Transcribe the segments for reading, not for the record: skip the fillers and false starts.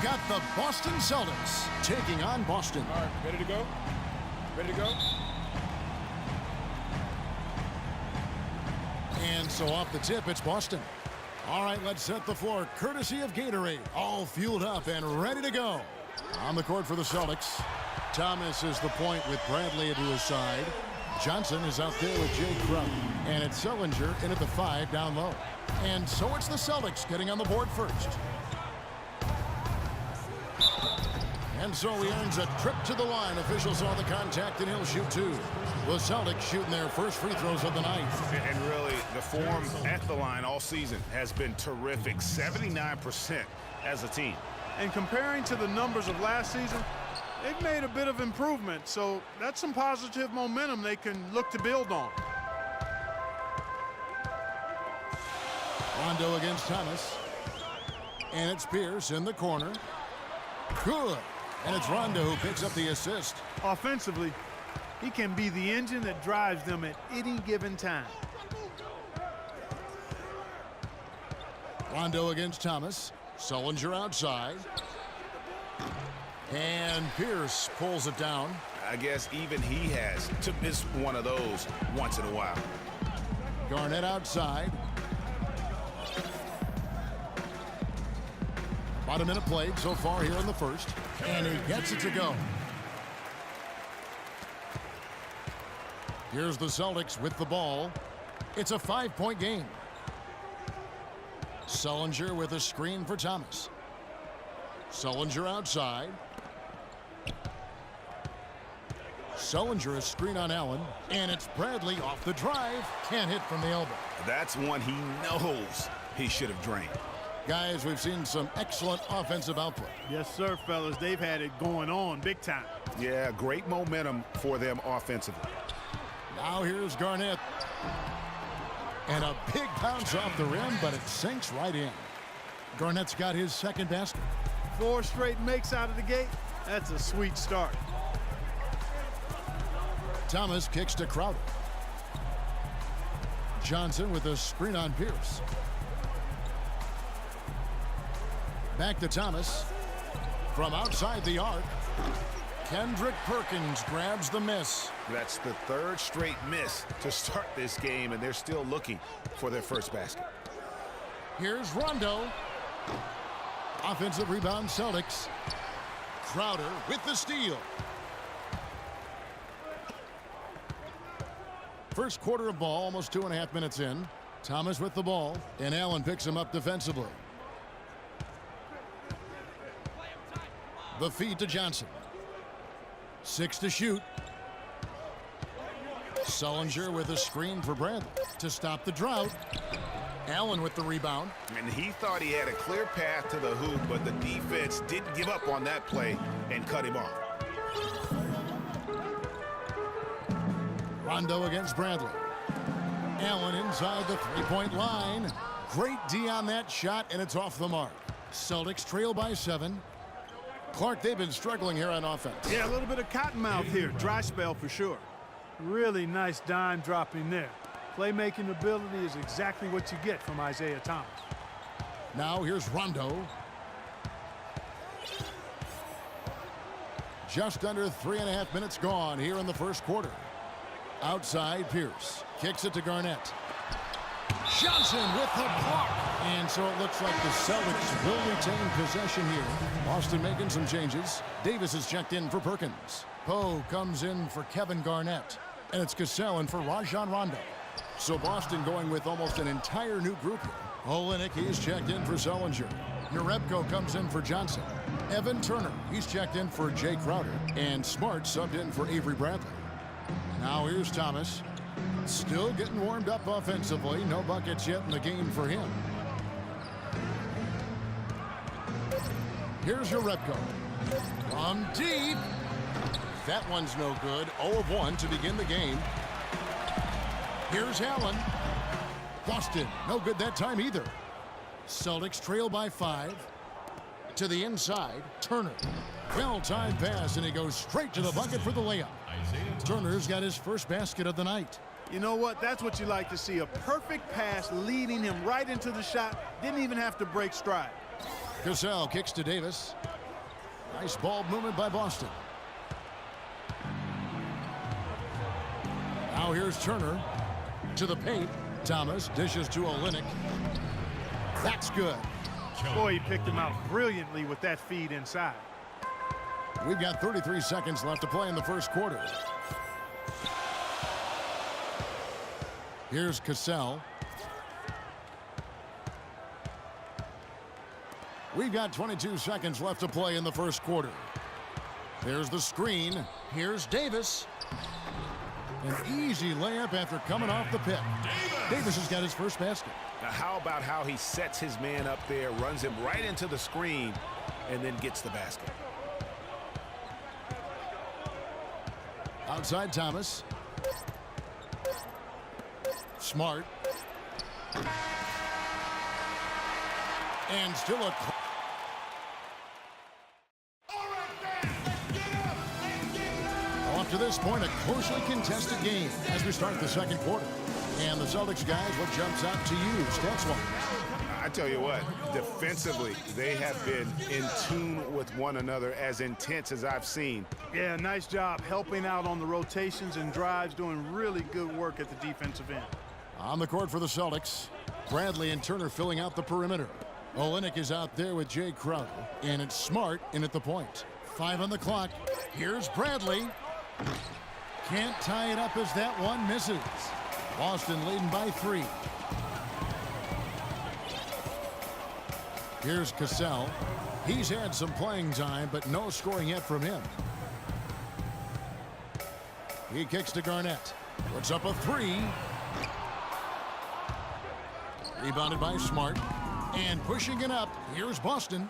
got the Boston Celtics taking on Boston. All right, ready to go? Ready to go? And so off the tip, it's Boston. All right, let's set the floor courtesy of Gatorade. All fueled up and ready to go. On the court for the Celtics. Thomas is the point with Bradley to his side. Johnson is out there with Jay Crowder. And it's Sullinger in at the 5 down low. And so it's the Celtics getting on the board first. And so he earns a trip to the line. Officials saw the contact and he'll shoot 2. The Celtics shooting their first free throws of the night. And really, the form at the line all season has been terrific. 79% as a team. And comparing to the numbers of last season, they've made a bit of improvement. So that's some positive momentum they can look to build on. Rondo against Thomas. And it's Pierce in the corner. Good. And it's Rondo who picks up the assist. Offensively, he can be the engine that drives them at any given time. Rondo against Thomas. Sullinger outside. And Pierce pulls it down. I guess even he has to miss one of those once in a while. Garnett outside. About a minute played so far here in the first. And he gets it to go. Here's the Celtics with the ball. It's a 5-point game. Sullinger with a screen for Thomas. Sullinger outside. Sullinger a screen on Allen. And it's Bradley off the drive. Can't hit from the elbow. That's one he knows he should have drained. Guys, we've seen some excellent offensive output. Yes, sir, fellas. They've had it going on big time. Yeah, great momentum for them offensively. Now here's Garnett. And a big bounce off the rim, but it sinks right in. Garnett's got his second basket. 4 straight makes out of the gate. That's a sweet start. Thomas kicks to Crowder. Johnson with a screen on Pierce. Back to Thomas. From outside the arc. Kendrick Perkins grabs the miss. That's the 3rd straight miss to start this game, and they're still looking for their first basket. Here's Rondo. Offensive rebound, Celtics. Crowder with the steal. First quarter of ball, almost 2.5 minutes in. Thomas with the ball, and Allen picks him up defensively. The feed to Johnson. 6 to shoot. Sullinger with a screen for Bradley to stop the drought. Allen with the rebound. And he thought he had a clear path to the hoop, but the defense didn't give up on that play and cut him off. Rondo against Bradley. Allen inside the 3-point line. Great D on that shot, and it's off the mark. Celtics trail by 7. Clark, they've been struggling here on offense. Yeah, a little bit of cottonmouth here. Dry spell for sure. Really nice dime dropping there. Playmaking ability is exactly what you get from Isaiah Thomas. Now here's Rondo. Just under 3.5 minutes gone here in the first quarter. Outside, Pierce kicks it to Garnett. Johnson with the block. And so it looks like the Celtics will retain possession here. Boston making some changes. Davis is checked in for Perkins. Poe comes in for Kevin Garnett. And it's Cassell in for Rajon Rondo. So Boston going with almost an entire new group here. Olenek, he's checked in for Sullinger. Jerebko comes in for Johnson. Evan Turner, he's checked in for Jay Crowder. And Smart subbed in for Avery Bradley. Now here's Thomas. Still getting warmed up offensively. No buckets yet in the game for him. Here's Jerebko. From deep. That one's no good. 0 of 1 to begin the game. Here's Allen. Boston, no good that time either. Celtics trail by 5. To the inside, Turner. Well-timed pass, and he goes straight to the bucket for the layup. Turner's got his first basket of the night. You know what? That's what you like to see. A perfect pass leading him right into the shot. Didn't even have to break stride. Cassell kicks to Davis. Nice ball movement by Boston. Now here's Turner to the paint. Thomas dishes to Olynyk. That's good. Boy, he picked him out brilliantly with that feed inside. We've got 33 seconds left to play in the first quarter. Here's Cassell. We've got 22 seconds left to play in the first quarter. There's the screen. Here's Davis. An easy layup after coming off the pick. Davis has got his first basket. Now, how about how he sets his man up there, runs him right into the screen, and then gets the basket? Outside Thomas. Smart. And still a... Up to this point, a closely contested game as we start the second quarter. And the Celtics guys, what jumps out to you, stats-wise? I tell you what, defensively, they have been in tune with one another, as intense as I've seen. Yeah, nice job helping out on the rotations and drives, doing really good work at the defensive end. On the court for the Celtics, Bradley and Turner filling out the perimeter. Olynyk is out there with Jay Crowder, and it's Smart in at the point. 5 on the clock. Here's Bradley. Can't tie it up as that one misses. Boston leading by 3. Here's Cassell. He's had some playing time, but no scoring yet from him. He kicks to Garnett. Puts up a 3. Rebounded by Smart. And pushing it up, here's Boston.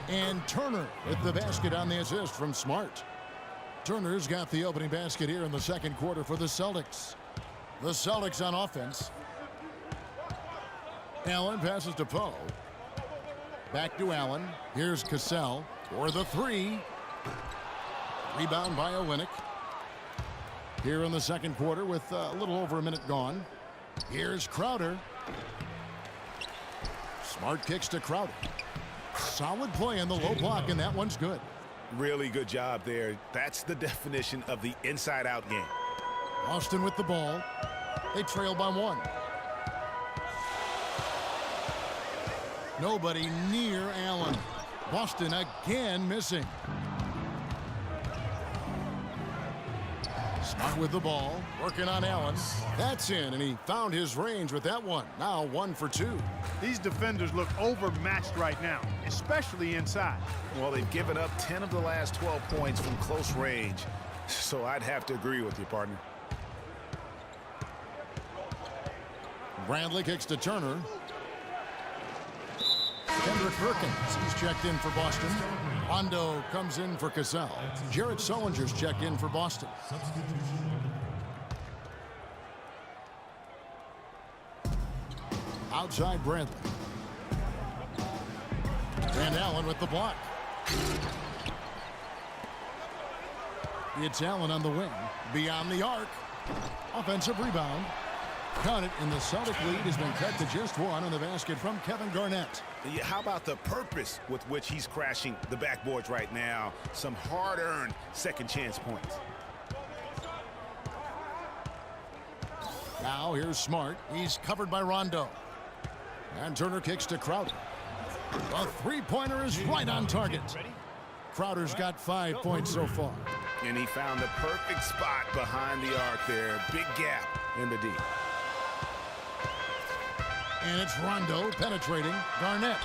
And Turner with the basket on the assist from Smart. Turner's got the opening basket here in the second quarter for the Celtics. The Celtics on offense. Allen passes to Poe. Back to Allen. Here's Cassell for the 3. Rebound by Olynyk. Here in the second quarter with a little over a minute gone. Here's Crowder. Smart kicks to Crowder. Solid play in the low block, and that one's good. Really good job there. That's the definition of the inside-out game. Boston with the ball. They trail by 1. Nobody near Allen. Boston again missing. Smart with the ball, working on Allen. That's in, and he found his range with that one. Now 1 for 2. These defenders look overmatched right now, especially inside. Well, they've given up 10 of the last 12 points from close range, so I'd have to agree with you, partner. Bradley kicks to Turner. Kendrick Perkins, he's checked in for Boston. Rondo comes in for Cassell. Jared Sullinger's checked in for Boston. Outside Bradley. And Allen with the block. It's Allen on the wing. Beyond the arc. Offensive rebound. Count it, and the Celtic lead has been cut to just 1 on the basket from Kevin Garnett. Yeah, how about the purpose with which he's crashing the backboards right now? Some hard-earned second chance points. Now here's Smart. He's covered by Rondo. And Turner kicks to Crowder. The three-pointer is right on target. Crowder's got 5 points so far. And he found the perfect spot behind the arc there. Big gap in the D. And it's Rondo penetrating Garnett.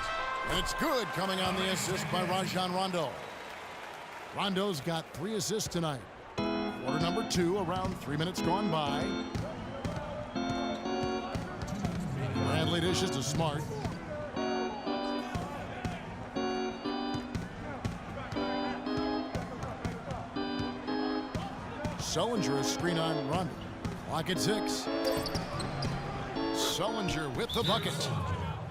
And it's good, coming on the assist by Rajon Rondo. Rondo's got 3 assists tonight. Quarter number 2, around 3 minutes gone by. Bradley dishes to Smart. Sullinger a screen on Rondo. Clock at 6. Sullinger with the bucket.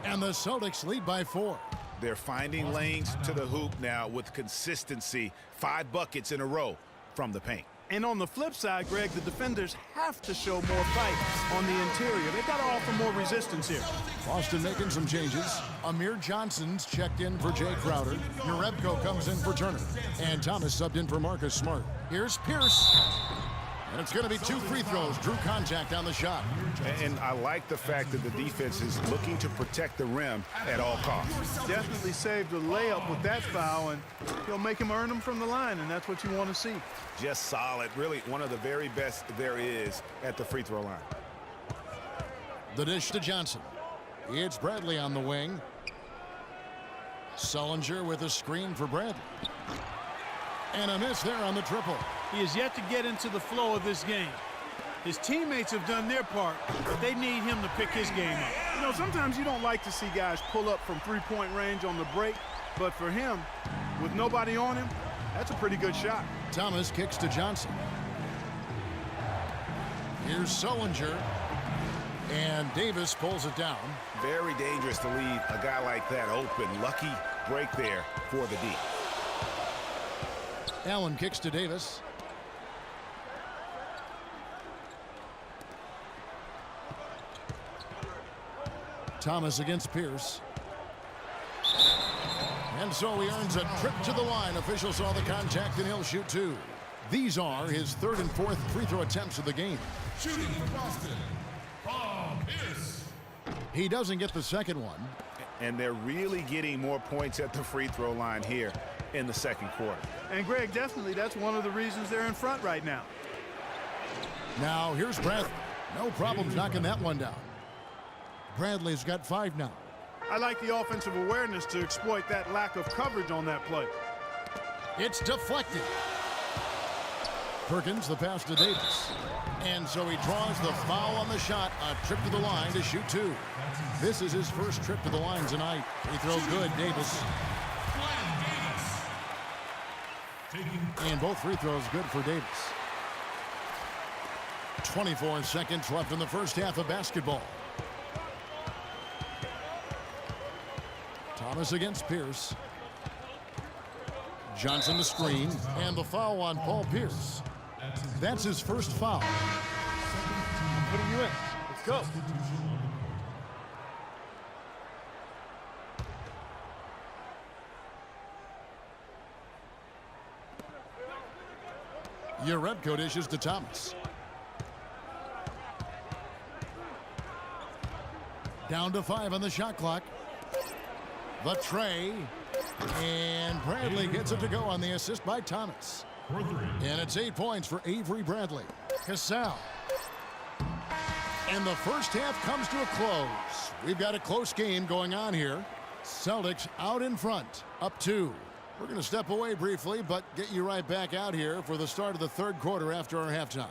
And the Celtics lead by 4. They're finding lanes to the hoop now with consistency. 5 buckets in a row from the paint. And on the flip side, Greg, the defenders have to show more fight on the interior. They've got to offer more resistance here. Boston making some changes. Amir Johnson's checked in for Jay Crowder. Jerebko comes in for Turner. And Thomas subbed in for Marcus Smart. Here's Pierce. And it's going to be 2 free throws. Drew contact on the shot. And I like the fact that the defense is looking to protect the rim at all costs. Definitely saved a layup with that foul, and he'll make him earn them from the line, and that's what you want to see. Just solid. Really one of the very best there is at the free throw line. The dish to Johnson. It's Bradley on the wing. Sullinger with a screen for Bradley. And a miss there on the triple. He has yet to get into the flow of this game. His teammates have done their part, but they need him to pick his game up. You know, sometimes you don't like to see guys pull up from three-point range on the break, but for him, with nobody on him, that's a pretty good shot. Thomas kicks to Johnson. Here's Sullinger. And Davis pulls it down. Very dangerous to leave a guy like that open. Lucky break there for the D. Allen kicks to Davis. Thomas against Pierce. And so he earns a trip to the line. Officials saw the contact and he'll shoot 2. These are his 3rd and 4th free throw attempts of the game. Shooting for Boston, Pierce. He doesn't get the second one. And they're really getting more points at the free throw line here in the second quarter. And Greg, definitely that's one of the reasons they're in front right now. Now here's Bradley. No problems knocking that one down. Bradley's got 5 now. I like the offensive awareness to exploit that lack of coverage on that play. It's deflected. Perkins the pass to Davis. And so he draws the foul on the shot. A trip to the line to shoot 2. This is his first trip to the line tonight. Free throw good, Davis. And both free throws good for Davis. 24 seconds left in the first half of basketball. Thomas against Pierce. Johnson the screen. And the foul on Paul Pierce. That's his first foul. I'm putting you in. Let's go. Jerebko dishes to Thomas. Down to 5 on the shot clock. The tray. And Bradley gets it to go on the assist by Thomas. And it's 8 points for Avery Bradley. Casal. And the first half comes to a close. We've got a close game going on here. Celtics out in front, up 2. We're going to step away briefly, but get you right back out here for the start of the third quarter after our halftime.